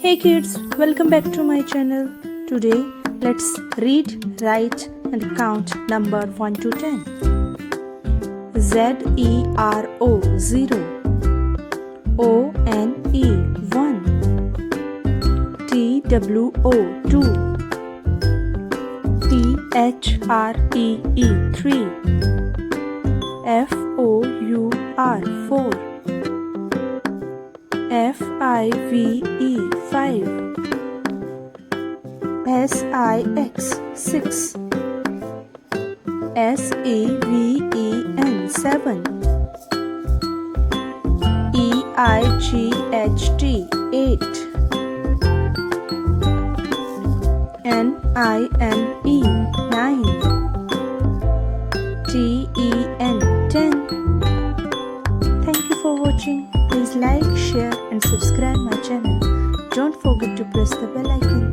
Hey kids, welcome back to my channel. Today, let's read, write and count number 1 to 10. Z-E-R-O 0, O-N-E 1, T-W-O 2, T-H-R-E-E 3, F-O-U-R 4, F-I-V-E 5, S-I-X 6, S-E-V-E-N 7, E-I-G-H-T 8, N-I-N-E 9, T-E-N 10. Thank you for watching. Please like, share and subscribe my channel. Don't forget to press the bell icon.